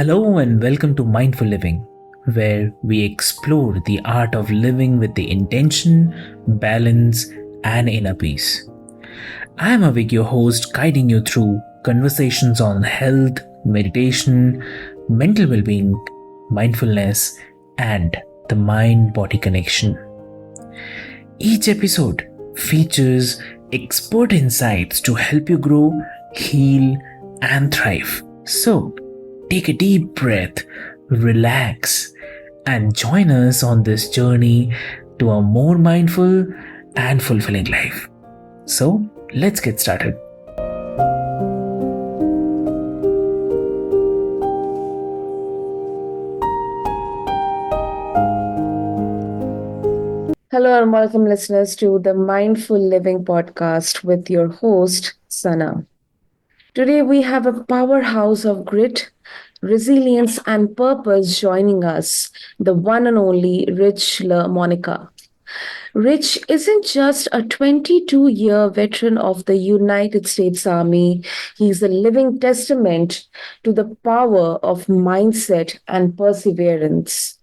Hello and welcome to Mindful Living, where we explore the art of living with the intention, balance, and inner peace. I am Avik, your host, guiding you through conversations on health, meditation, mental well being, mindfulness, and the mind body connection. Each episode features expert insights to help you grow, heal, and thrive. So, take a deep breath, relax, and join us on this journey to a more mindful and fulfilling life. So, let's get started. Hello and welcome, listeners, to the Mindful Living podcast with your host, Sana. Today, we have a powerhouse of grit, resilience, and purpose joining us, the one and only Rich LaMonica. Rich isn't just a 22-year veteran of the United States Army, he's a living testament to the power of mindset and perseverance.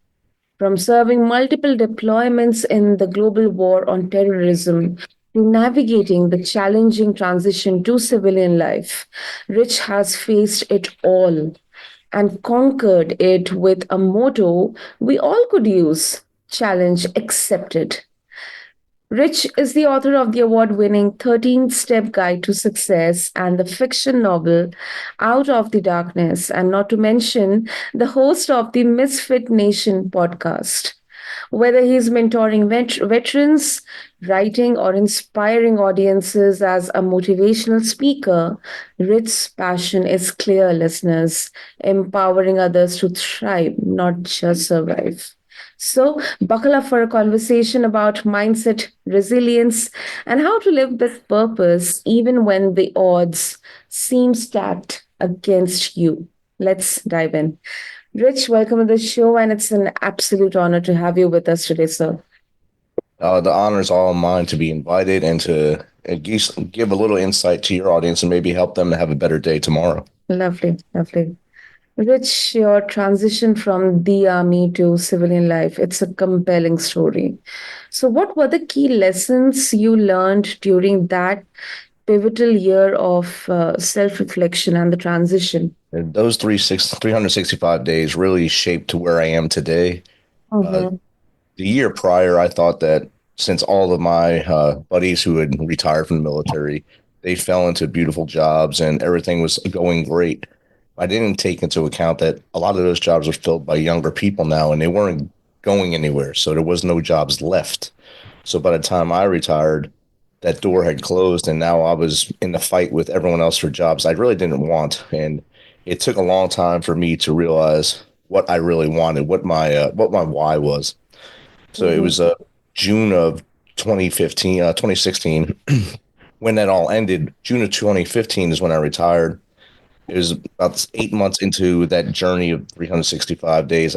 From serving multiple deployments in the global war on terrorism to navigating the challenging transition to civilian life, Rich has faced it all and conquered it with a motto we all could use: challenge accepted. Rich is the author of the award winning 13 Step Guide to Success and the fiction novel Out of the Darkness, and not to mention the host of the Misfit Nation podcast. Whether he's mentoring veterans, writing, or inspiring audiences as a motivational speaker, Rich's passion is clear, listeners, empowering others to thrive, not just survive. So, buckle up for a conversation about mindset, resilience, and how to live with purpose even when the odds seem stacked against you. Let's dive in. Rich, welcome to the show, and it's an absolute honor to have you with us today, sir. The honor is all mine to be invited and to give a little insight to your audience and maybe help them to have a better day tomorrow. Lovely, lovely. Rich, your transition from the army to civilian life, it's a compelling story. So, what were the key lessons you learned during that pivotal year of self reflection and the transition? And those 365 days really shaped to where I am today. Uh, Mm-hmm. the year prior, I thought that since all of my buddies who had retired from the military, they fell into beautiful jobs and everything was going great. I didn't take into account that a lot of those jobs are filled by younger people now and they weren't going anywhere. So there was no jobs left. So by the time I retired, that door had closed and now I was in the fight with everyone else for jobs I really didn't want. And it took a long time for me to realize what I really wanted, what my why was. So it Mm-hmm. was June of 2016 when that all ended. June of 2015 is when I retired. It was about 8 months into that journey of 365 days.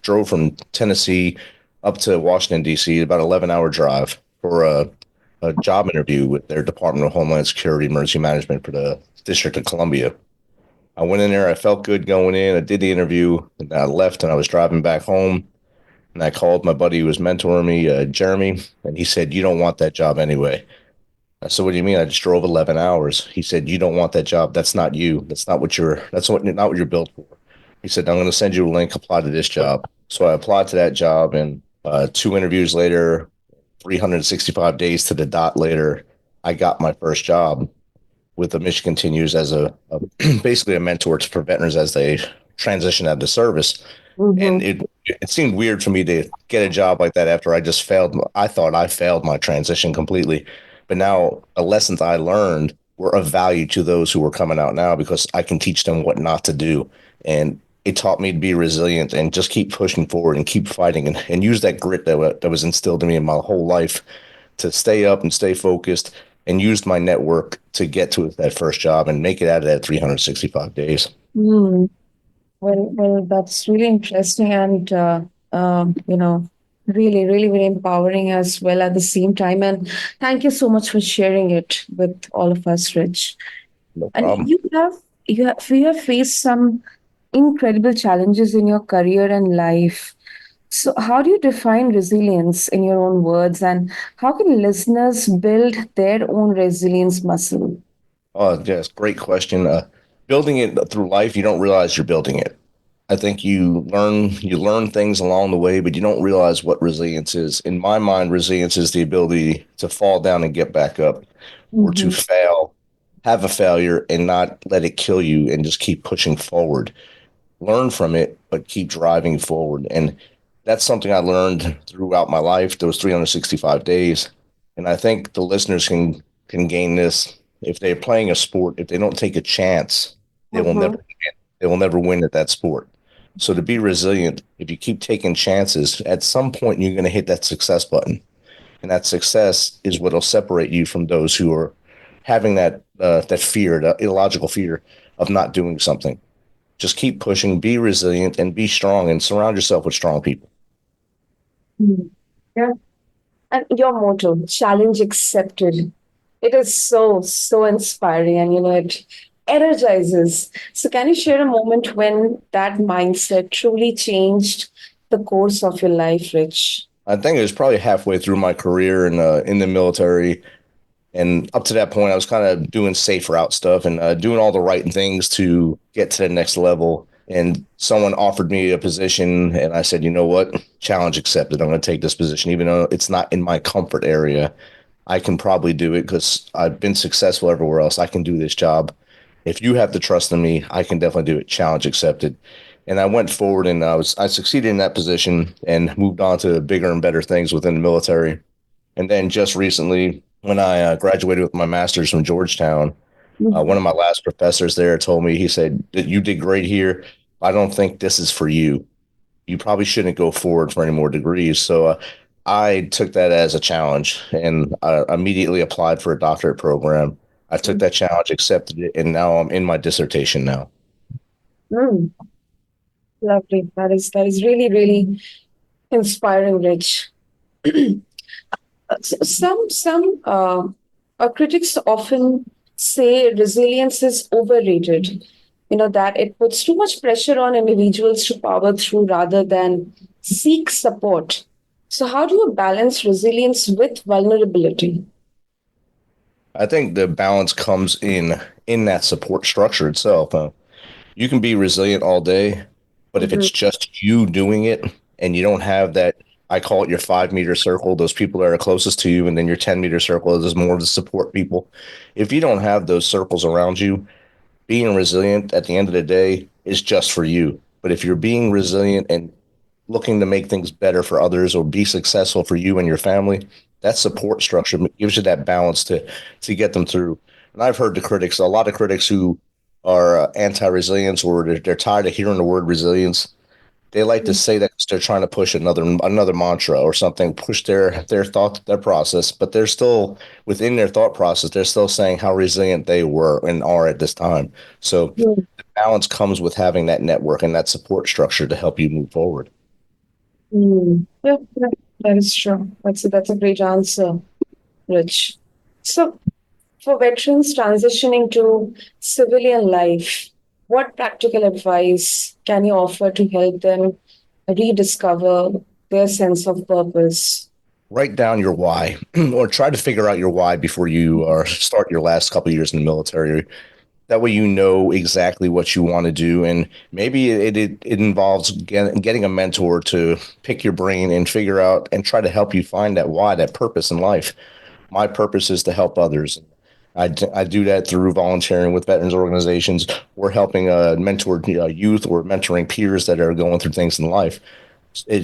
Drove from Tennessee up to Washington, D.C., about 11-hour drive for a job interview with their Department of Homeland Security Emergency Management for the District of Columbia. I went in there. I felt good going in. I did the interview, and I left, and I was driving back home. And I called my buddy who was mentoring me, Jeremy, and he said, "You don't want that job anyway." I said, "What do you mean? I just drove 11 hours." He said, "You don't want that job. That's not you. Not what you're built for." He said, "I'm going to send you a link. Apply to this job." So I applied to that job, and two interviews later, 365 days to the dot later, I got my first job with the Mission Continues as a basically a mentor for veterans as they transition out of the service. And Mm-hmm. it seemed weird for me to get a job like that after I just failed. I thought I failed my transition completely, but now the lessons I learned were of value to those who were coming out now because I can teach them what not to do. And it taught me to be resilient and just keep pushing forward and keep fighting and use that grit that was instilled in me in my whole life to stay up and stay focused and used my network to get to that first job and make it out of that 365 days. Mm. Well, that's really interesting and really, really, very empowering as well at the same time. And thank you so much for sharing it with all of us, Rich. No And problem. you have faced some incredible challenges in your career and life. So, how do you define resilience in your own words, and how can listeners build their own resilience muscle? Oh, yes, great question. Building it through life, you don't realize you're building it. I think you learn things along the way, but you don't realize what resilience is. In my mind, resilience is the ability to fall down and get back up, or to Mhm. fail, have a failure, and not let it kill you, and just keep pushing forward. Learn from it, but keep driving forward. And that's something I learned throughout my life, those 365 days. And I think the listeners can gain this if they're playing a sport. If they don't take a chance, they will never Mhm. win. They will never win at that sport. So to be resilient, if you keep taking chances, at some point you're going to hit that success button, and that success is what will separate you from those who are having that fear, that illogical fear of not doing something. Just keep pushing, be resilient, and be strong, and surround yourself with strong people. Mhm. Yeah. And your motto, challenge accepted. It is so inspiring and it energizes. So, can you share a moment when that mindset truly changed the course of your life, Rich? I think it was probably halfway through my career in the military, and up to that point, I was kind of doing safe route stuff and doing all the right things to get to the next level. And someone offered me a position, and I said, you know what? Challenge accepted. I'm going to take this position, even though it's not in my comfort area. I can probably do it because I've been successful everywhere else. I can do this job. If you have the trust in me, I can definitely do it. Challenge accepted. And I went forward, and I succeeded in that position and moved on to bigger and better things within the military. And then just recently, when I graduated with my master's from Georgetown, one of my last professors there told me, he said, that you did great here. I don't think this is for you. You probably shouldn't go forward for any more degrees. So I took that as a challenge, and I immediately applied for a doctorate program. I took that challenge, accepted it, and now I'm in my dissertation now. Mm, lovely. That is really inspiring, Rich. Some critics often say resilience is overrated. That it puts too much pressure on individuals to power through rather than seek support. So, how do you balance resilience with vulnerability? I think the balance comes in that support structure itself. You can be resilient all day, but if Mhm. it's just you doing it and you don't have that, I call it your 5 meter circle, those people that are closest to you, and then your 10 meter circle is more of the support people. If you don't have those circles around you, being resilient at the end of the day is just for you. But if you're being resilient and looking to make things better for others or be successful for you and your family, that support structure gives you that balance to get them through. And I've heard a lot of critics who are anti-resilience, or they're tired of hearing the word resilience. They like to say that 'cause they're trying to push another mantra or something, push their thought, their process, but they're still within their thought process. They're still saying how resilient they were and are at this time. So Mm, the balance comes with having that network and that support structure to help you move forward. Yeah, yeah, that is true. That's a great answer, Rich. So, for veterans transitioning to civilian life, what practical advice can you offer to help them rediscover their sense of purpose? Write down your why, or try to figure out your why before you start your last couple of years in the military. That way, you know exactly what you want to do, and maybe it involves getting a mentor to pick your brain and figure out and try to help you find that why, that purpose in life. My purpose is to help others. I do that through volunteering with veterans organizations. We're helping mentor youth, or mentoring peers that are going through things in life.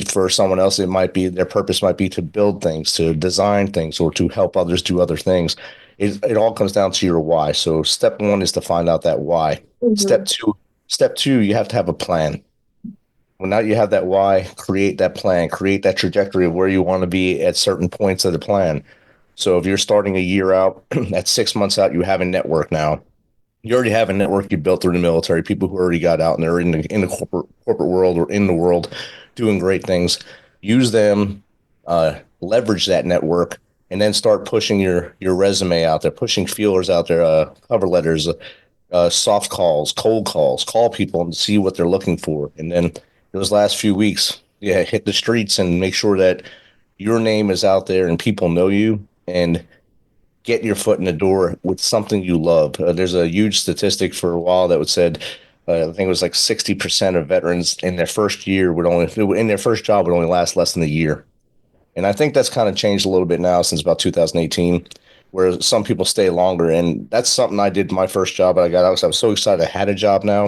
For someone else, it might be their purpose might be to build things, to design things, or to help others do other things. It all comes down to your why. So step one is to find out that why. Mhm. Step two, step two, you have to have a plan. Well, now you have that why, create that plan, create that trajectory of where you want to be at certain points of the plan. So if you're starting a year out, at 6 months out, you have a network now. You already have a network you built through the military, people who already got out and they're in the corporate world or in the world doing great things. Use them, leverage that network, and then start pushing your resume out there, pushing feelers out there, cover letters. soft calls, cold calls, call people and see what they're looking for. And then those last few weeks, yeah, hit the streets and make sure that your name is out there and people know you and get your foot in the door with something you love. There's a huge statistic for a while that would said, I think it was like 60% of veterans in their first year would only, in their first job would only last less than a year. And I think that's kind of changed a little bit now since about 2018, where some people stay longer. And that's something I did my first job that I got out. I was so excited I had a job now.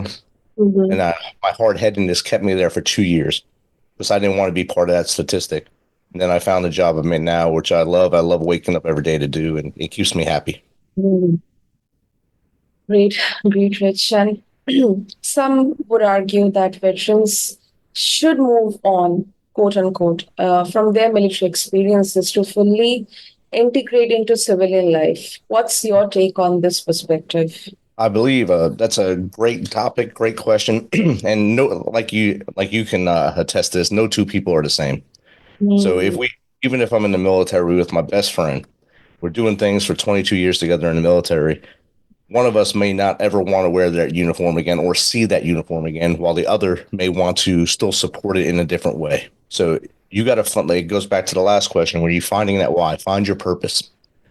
And Mhm. my hard headedness kept me there for 2 years because I didn't want to be part of that statistic. And then I found the job I'm in now, which I love. I love waking up every day to do, and it keeps me happy. Mm. Great, great, Rich. And some would argue that veterans should move on, quote unquote, from their military experiences to fully integrate into civilian life. What's your take on this perspective? I believe that's a great topic, great question, and no, like you can attest to this. No two people are the same. So if Mm. we, even if I'm in the military with my best friend, we're doing things for 22 years together in the military. One of us may not ever want to wear that uniform again or see that uniform again, while the other may want to still support it in a different way. So you got to find, like, it goes back to the last question, where you finding that why? Find your purpose.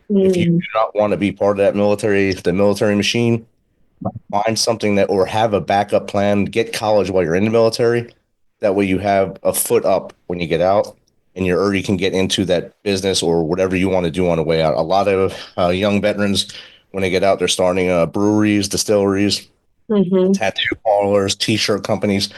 If you Mm. do not want to be part of the military machine, find something that, or have a backup plan, get college while you're in the military. That way you have a foot up when you get out and you already can get into that business or whatever you want to do on the way out. A lot of young veterans, when they get out, they're starting breweries, distilleries, Mm-hmm. tattoo parlors, t-shirt companies,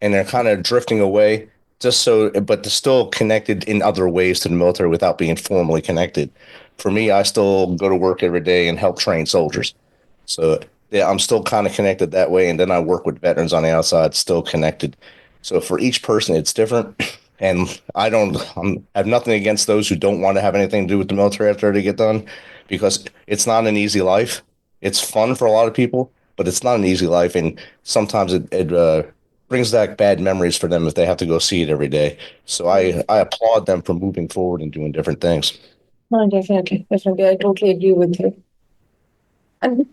and they're kind of drifting away just so, but they're still connected in other ways to the military without being formally connected. For me, I still go to work every day and help train soldiers. So yeah, I'm still kind of connected that way, and then I work with veterans on the outside, still connected. So for each person, it's different, and I have nothing against those who don't want to have anything to do with the military after they get done, because it's not an easy life. It's fun for a lot of people, but it's not an easy life, and sometimes it brings back bad memories for them if they have to go see it every day. So I applaud them for moving forward and doing different things. No, definitely, definitely. I totally agree with you. And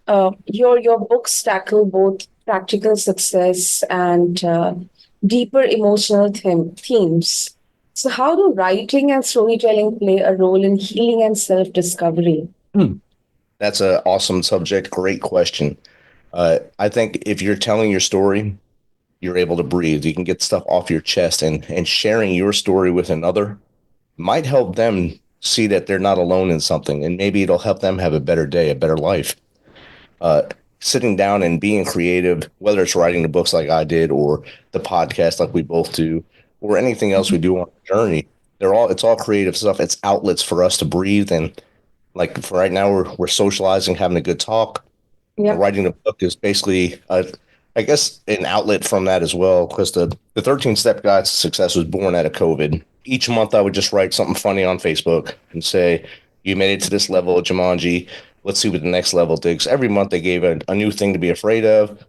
your books tackle both practical success and deeper emotional themes. So, how do writing and storytelling play a role in healing and self discovery? That's an awesome subject. Great question. I think if you're telling your story, you're able to breathe. You can get stuff off your chest, and sharing your story with another might help them see that they're not alone in something, and maybe it'll help them have a better day, a better life. Uh, Sitting down and being creative, whether it's writing the books like I did, or the podcast like we both do, or anything else we do on the journey, it's all creative stuff. It's outlets for us to breathe, and like for right now, we're socializing, having a good talk. Yep. Writing the book is basically, I guess, an outlet from that as well. Because the 13 Step Guide to Success was born out of COVID. Each month, I would just write something funny on Facebook and say, "You made it to this level of Jumanji. Let's see what the next level digs." Every month, they gave a new thing to be afraid of,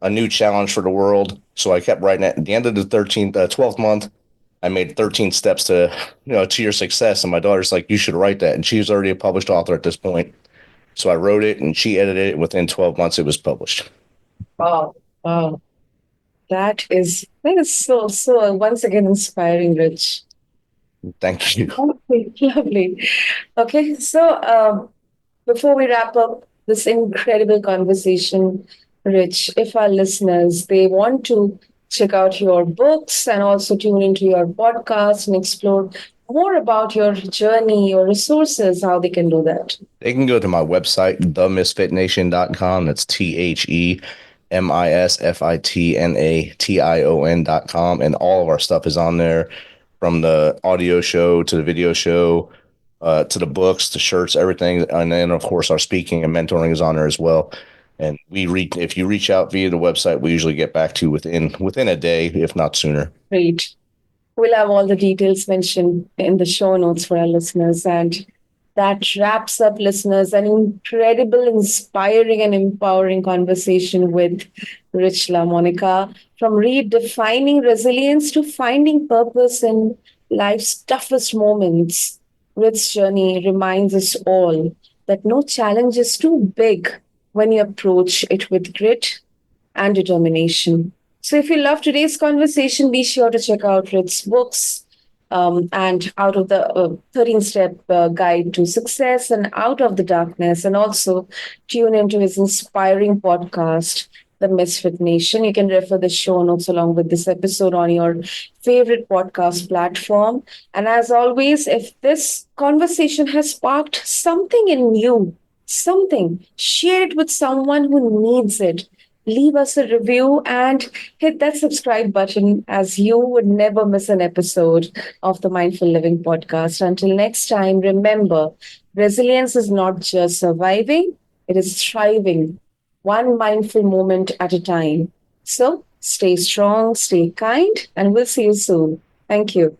a new challenge for the world. So I kept writing it. At the end of the 12th month, I made 13 steps to your success. And my daughter's like, "You should write that." And she's already a published author at this point. So I wrote it and she edited it. Within 12 months, it was published. Wow. Wow. That is so once again inspiring, Rich. Thank you. Lovely, lovely. Okay, so before we wrap up this incredible conversation, Rich, if our listeners they want to check out your books and also tune into your podcast and explore more about your journey, your resources, how they can do that. They can go to my website, themisfitnation.com. That's TheMisfitnation.com. And all of our stuff is on there, from the audio show to the video show, to the books, to shirts, everything. And then, of course, our speaking and mentoring is on there as well. And if you reach out via the website, we usually get back to you within a day, if not sooner. Great. We'll have all the details mentioned in the show notes for our listeners. And that wraps up, listeners, an incredible, inspiring, and empowering conversation with Rich LaMonica. From redefining resilience to finding purpose in life's toughest moments, Rich's journey reminds us all that no challenge is too big, when you approach it with grit and determination. So, if you love today's conversation, be sure to check out Ritz's books and out of the 13-step guide to success and out of the darkness, and also tune into his inspiring podcast, The Misfit Nation. You can refer the show notes along with this episode on your favorite podcast platform. And as always, if this conversation has sparked something in you, something, share it with someone who needs it. Leave us a review and hit that subscribe button as you would never miss an episode of the Mindful Living podcast. Until next time, remember, resilience is not just surviving, it is thriving, one mindful moment at a time. So stay strong, stay kind, and we'll see you soon. Thank you.